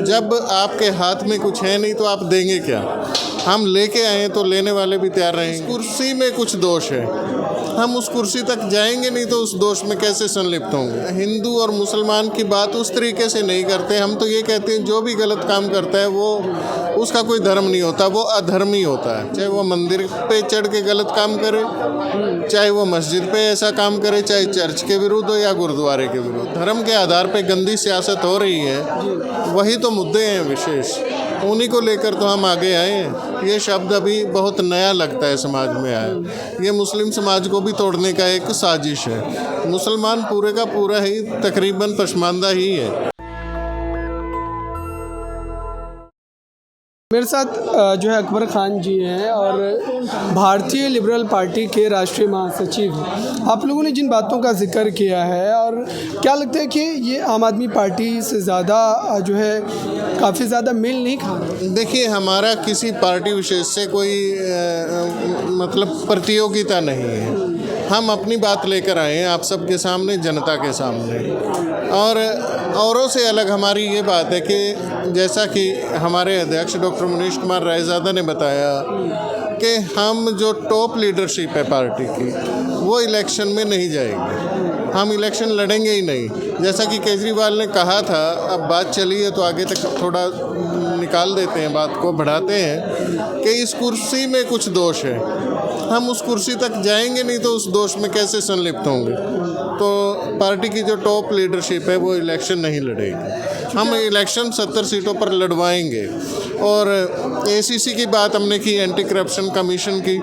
जब आपके हाथ में कुछ है नहीं तो आप देंगे क्या? हम लेके आए हैं तो लेने वाले भी तैयार रहेंगे। कुर्सी में कुछ दोष है, हम उस कुर्सी तक जाएंगे नहीं तो उस दोष में कैसे संलिप्त होंगे? हिंदू और मुसलमान की बात उस तरीके से नहीं करते। हम तो ये कहते हैं जो भी गलत काम करता है वो उसका कोई धर्म नहीं होता, वो अधर्मी होता है। चाहे वो मंदिर पे चढ़ के गलत काम करे, चाहे वो मस्जिद पे ऐसा काम करे, चाहे चर्च के विरुद्ध हो या गुरुद्वारे के विरुद्ध। धर्म के आधार पे गंदी सियासत हो रही है, वही तो मुद्दे हैं विशेष, उन्हीं को लेकर तो हम आगे आए हैं। ये शब्द अभी बहुत नया लगता है समाज में आया। ये मुस्लिम समाज को भी तोड़ने का एक साजिश है। मुसलमान पूरे का पूरा ही तकरीबन पसमानदा ही है। मेरे साथ जो है अकबर खान जी हैं और भारतीय लिबरल पार्टी के राष्ट्रीय महासचिव हैं। आप लोगों ने जिन बातों का जिक्र किया है, और क्या लगता है कि ये आम आदमी पार्टी से ज़्यादा जो है काफ़ी ज़्यादा मेल नहीं खा? देखिए, हमारा किसी पार्टी विशेष से कोई मतलब प्रतियोगिता नहीं है। हम अपनी बात लेकर आए हैं आप सबके सामने, जनता के सामने। और औरों से अलग हमारी ये बात है कि जैसा कि हमारे अध्यक्ष डॉक्टर मनीष कुमार रायज़ादा ने बताया कि हम जो टॉप लीडरशिप है पार्टी की, वो इलेक्शन में नहीं जाएगी। हम इलेक्शन लड़ेंगे ही नहीं। जैसा कि केजरीवाल ने कहा था, अब बात चली है तो आगे तक थोड़ा निकाल देते हैं, बात को बढ़ाते हैं कि इस कुर्सी में कुछ दोष है, हम उस कुर्सी तक जाएंगे नहीं तो उस दोष में कैसे संलिप्त होंगे? तो पार्टी की जो टॉप लीडरशिप है वो इलेक्शन नहीं लड़ेगी। हम इलेक्शन 70 सीटों पर लड़वाएंगे। और एसीसी की बात हमने की, एंटी करप्शन कमीशन की।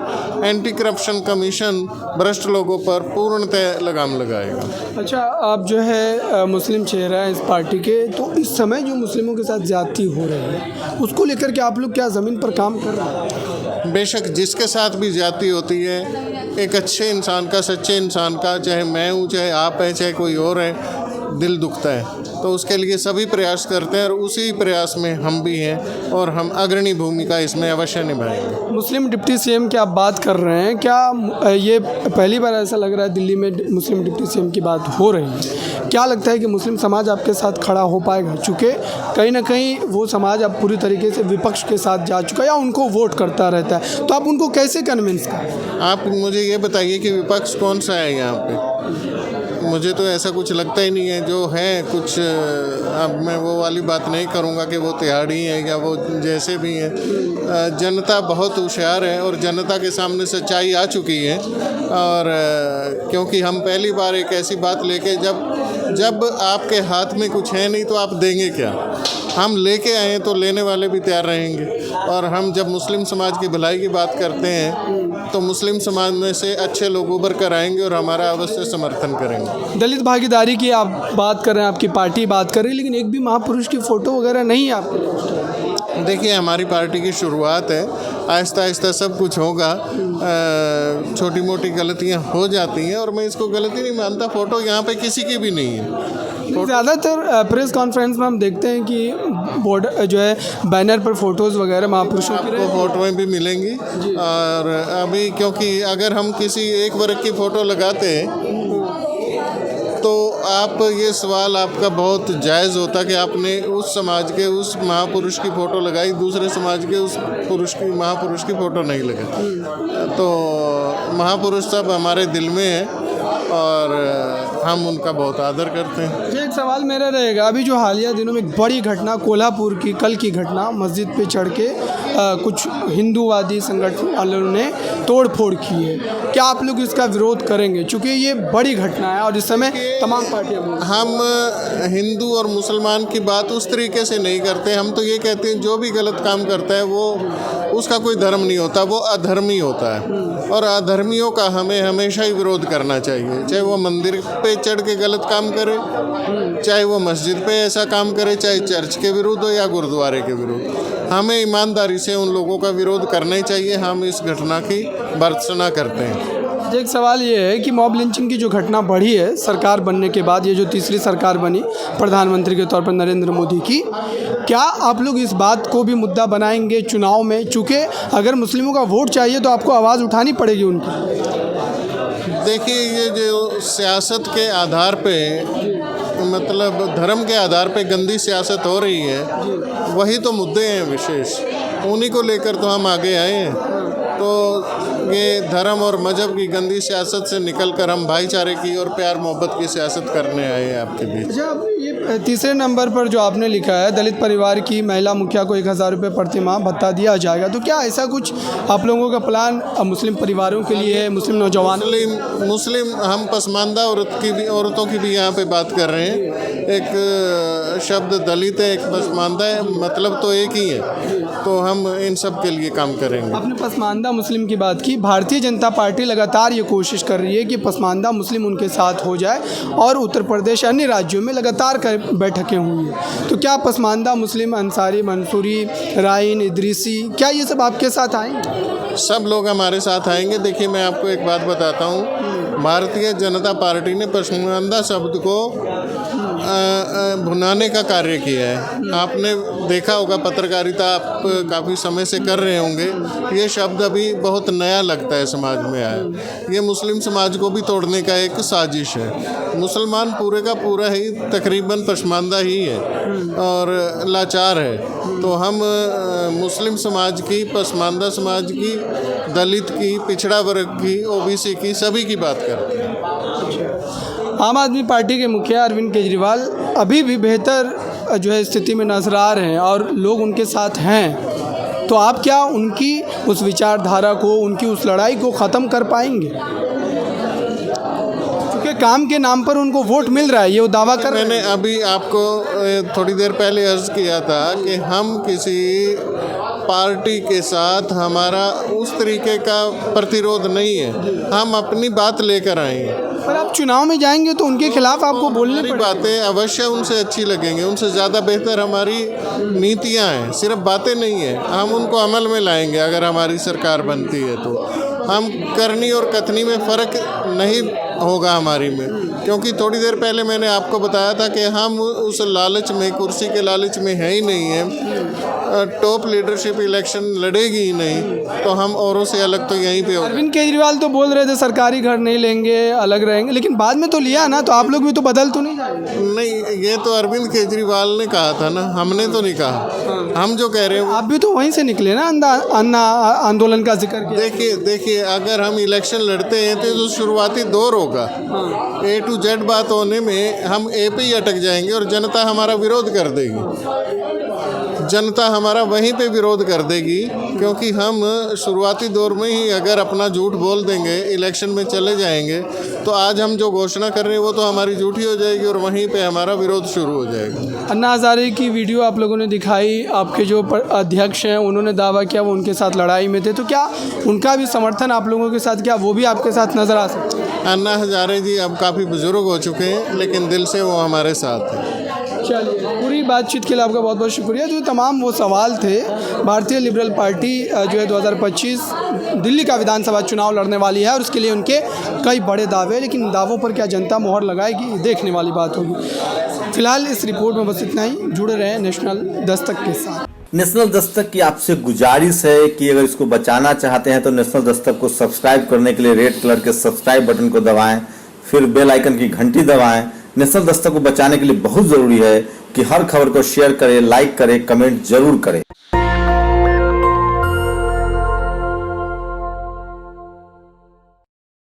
एंटी करप्शन कमीशन भ्रष्ट लोगों पर पूर्णतः लगाम लगाएगा। अच्छा, आप जो है मुस्लिम चेहरा है इस पार्टी के, तो इस समय जो मुस्लिमों के साथ ज्यादती हो रही है उसको लेकर के आप लोग क्या ज़मीन पर काम कर रहे हैं? बेशक जिसके साथ भी ज्यादती होती है, एक अच्छे इंसान का, सच्चे इंसान का, चाहे मैं हूँ, चाहे आप हैं, चाहे कोई और है, दिल दुखता है। तो उसके लिए सभी प्रयास करते हैं और उसी प्रयास में हम भी हैं और हम अग्रणी भूमिका इसमें अवश्य निभाएंगे। मुस्लिम डिप्टी सीएम की आप बात कर रहे हैं, क्या ये पहली बार ऐसा लग रहा है दिल्ली में मुस्लिम डिप्टी सीएम की बात हो रही है? क्या लगता है कि मुस्लिम समाज आपके साथ खड़ा हो पाएगा? चूँकि कहीं ना कहीं वो समाज अब पूरी तरीके से विपक्ष के साथ जा चुका है या उनको वोट करता रहता है, तो आप उनको कैसे कन्विंस करें? आप मुझे ये बताइए कि विपक्ष कौन सा है यहाँ पे? मुझे तो ऐसा कुछ लगता ही नहीं है। जो है कुछ, अब मैं वो वाली बात नहीं करूँगा कि वो तिहाड़ी हैं या वो जैसे भी हैं। जनता बहुत होशियार है और जनता के सामने सच्चाई आ चुकी है। और क्योंकि हम पहली बार एक ऐसी बात लेके, जब आपके हाथ में कुछ है नहीं तो आप देंगे क्या? हम लेके आए हैं तो लेने वाले भी तैयार रहेंगे। और हम जब मुस्लिम समाज की भलाई की बात करते हैं तो मुस्लिम समाज में से अच्छे लोग उभर कर आएंगे और हमारा अवश्य समर्थन करेंगे। दलित भागीदारी की आप बात कर रहे हैं, आपकी पार्टी बात कर रही है, लेकिन एक भी महापुरुष की फ़ोटो वगैरह नहीं है आपके? देखिए, हमारी पार्टी की शुरुआत है, आहिस्ता आहिस्ता सब कुछ होगा। छोटी मोटी गलतियां हो जाती हैं और मैं इसको गलती नहीं मानता। फ़ोटो यहाँ पे किसी की भी नहीं है। ज़्यादातर प्रेस कॉन्फ्रेंस में हम देखते हैं कि बॉर्डर जो है बैनर पर फोटोज़ वगैरह महापुरुषों की आपको फ़ोटोएँ भी मिलेंगी। और अभी क्योंकि अगर हम किसी एक वर्ग की फ़ोटो लगाते हैं तो आप ये सवाल आपका बहुत जायज़ होता कि आपने उस समाज के उस महापुरुष की फ़ोटो लगाई, दूसरे समाज के उस महापुरुष की फ़ोटो नहीं लगाई। तो महापुरुष सब हमारे दिल में है और हम उनका बहुत आदर करते हैं। जी, एक सवाल मेरा रहेगा, अभी जो हालिया दिनों में एक बड़ी घटना कोल्हापुर की, कल की घटना, मस्जिद पे चढ़ के कुछ हिंदूवादी संगठन वालों ने तोड़ फोड़ की है, क्या आप लोग इसका विरोध करेंगे? चूँकि ये बड़ी घटना है और इस समय तमाम पार्टियाँ, हम हिंदू और मुसलमान की बात उस तरीके से नहीं करते। हम तो ये कहते हैं जो भी गलत काम करता है वो उसका कोई धर्म नहीं होता, वो अधर्मी होता है। और अधर्मियों का हमें हमेशा ही विरोध करना चाहिए। चाहे वो मंदिर पे चढ़ के गलत काम करे, चाहे वो मस्जिद पे ऐसा काम करे, चाहे चर्च के विरुद्ध हो या गुरुद्वारे के विरुद्ध, हमें ईमानदारी से उन लोगों का विरोध करना ही चाहिए। हम इस घटना की भर्त्सना करते हैं। एक सवाल ये है कि मॉब लिंचिंग की जो घटना बढ़ी है सरकार बनने के बाद, ये जो तीसरी सरकार बनी प्रधानमंत्री के तौर पर नरेंद्र मोदी की, क्या आप लोग इस बात को भी मुद्दा बनाएंगे चुनाव में? चूँकि अगर मुस्लिमों का वोट चाहिए तो आपको आवाज़ उठानी पड़ेगी उनकी। देखिए, ये जो सियासत के आधार पे मतलब धर्म के आधार पे गंदी सियासत हो रही है, वही तो मुद्दे हैं विशेष, उन्हीं को लेकर तो हम आगे आए हैं। तो ये धर्म और मजहब की गंदी सियासत से निकलकर हम भाईचारे की और प्यार मोहब्बत की सियासत करने आए हैं आपके बीच। अच्छा, अब ये तीसरे नंबर पर जो आपने लिखा है, दलित परिवार की महिला मुखिया को 1000 रुपये प्रति माह भत्ता दिया जाएगा, तो क्या ऐसा कुछ आप लोगों का प्लान मुस्लिम परिवारों के लिए है, मुस्लिम नौजवान? मुस्लिम हम पसमानदा औरतों की भी यहाँ पे बात कर रहे हैं। एक शब्द दलित है, एक पसमानदा है, मतलब तो एक ही है, तो हम इन सब के लिए काम करेंगे। आपने पसमानदा मुस्लिम की बात की। भारतीय जनता पार्टी लगातार ये कोशिश कर रही है कि पसमानदा मुस्लिम उनके साथ हो जाए, और उत्तर प्रदेश अन्य राज्यों में लगातार बैठकें हुई हैं। तो क्या पसमानदा मुस्लिम, अंसारी, मंसूरी, राइन, इदरीसी, क्या ये सब आपके साथ आएंगे? सब लोग हमारे साथ आएंगे। देखिए, मैं आपको एक बात बताता हूँ, भारतीय जनता पार्टी ने पसमानदा शब्द को भुनाने का कार्य किया है। आपने देखा होगा, पत्रकारिता आप काफ़ी समय से कर रहे होंगे, ये शब्द अभी बहुत नया लगता है समाज में आया। ये मुस्लिम समाज को भी तोड़ने का एक साजिश है। मुसलमान पूरे का पूरा ही तकरीबन पसमानदा ही है और लाचार है। तो हम मुस्लिम समाज की, पसमानदा समाज की, दलित की, पिछड़ा वर्ग की, ओबीसी की, सभी की बात करते हैं। आम आदमी पार्टी के मुखिया अरविंद केजरीवाल अभी भी बेहतर जो है स्थिति में नजर आ रहे हैं और लोग उनके साथ हैं, तो आप क्या उनकी उस विचारधारा को, उनकी उस लड़ाई को ख़त्म कर पाएंगे? क्योंकि काम के नाम पर उनको वोट मिल रहा है, ये वो दावा कर रहे हैं। मैंने अभी आपको थोड़ी देर पहले अर्ज़ किया था कि हम किसी पार्टी के साथ हमारा उस तरीके का प्रतिरोध नहीं है, हम अपनी बात लेकर आए हैं। पर आप चुनाव में जाएंगे तो उनके खिलाफ आपको बोलने हमारी बातें अवश्य उनसे अच्छी लगेंगी, उनसे ज़्यादा बेहतर हमारी नीतियां हैं, सिर्फ बातें नहीं हैं। हम उनको अमल में लाएंगे अगर हमारी सरकार बनती है तो। हम करनी और कथनी में फ़र्क नहीं होगा हमारी में, क्योंकि थोड़ी देर पहले मैंने आपको बताया था कि हम उस लालच में, कुर्सी के लालच में है ही नहीं है। टॉप लीडरशिप इलेक्शन लड़ेगी ही नहीं, तो हम औरों से अलग तो यहीं पे होगा। अरविंद केजरीवाल तो बोल रहे थे सरकारी घर नहीं लेंगे, अलग रहेंगे, लेकिन बाद में तो लिया ना, तो आप लोग भी तो बदल तो नहीं जाएंगे? नहीं, ये तो अरविंद केजरीवाल ने कहा था ना, हमने तो नहीं कहा। हम जो कह रहे हैं, आप भी तो वहीं से निकले ना, अन्ना आंदोलन का जिक्र किया। देखिए अगर हम इलेक्शन लड़ते हैं तो शुरुआती दौर होगा। A to Z बात होने में हम ए पे ही अटक जाएंगे और जनता हमारा विरोध कर देगी। जनता हमारा वहीं पे विरोध कर देगी, क्योंकि हम शुरुआती दौर में ही अगर अपना झूठ बोल देंगे, इलेक्शन में चले जाएंगे, तो आज हम जो घोषणा कर रहे हैं वो तो हमारी झूठी हो जाएगी और वहीं पे हमारा विरोध शुरू हो जाएगा। अन्ना हज़ारे की वीडियो आप लोगों ने दिखाई, आपके जो अध्यक्ष हैं उन्होंने दावा किया वो उनके साथ लड़ाई में थे, तो क्या उनका भी समर्थन आप लोगों के साथ, क्या वो भी आपके साथ नज़र आ सकते हैं? अन्ना हज़ारे जी अब काफ़ी बुजुर्ग हो चुके हैं, लेकिन दिल से वो हमारे साथ हैं। चलिए, पूरी बातचीत के लिए आपका बहुत बहुत शुक्रिया। जो तमाम वो सवाल थे, भारतीय लिबरल पार्टी जो है 2025 दिल्ली का विधानसभा चुनाव लड़ने वाली है और उसके लिए उनके कई बड़े दावे, लेकिन इन दावों पर क्या जनता मोहर लगाएगी, देखने वाली बात होगी। फिलहाल इस रिपोर्ट में बस इतना ही। जुड़े रहें नेशनल दस्तक के साथ। नेशनल दस्तक की आपसे गुजारिश है कि अगर इसको बचाना चाहते हैं तो नेशनल दस्तक को सब्सक्राइब करने के लिए रेड कलर के सब्सक्राइब बटन को दबाएं, फिर बेल आइकन की घंटी दबाएं। नेशनल दस्तक को बचाने के लिए बहुत ज़रूरी है कि हर खबर को शेयर करें, लाइक करें, कमेंट जरूर करें।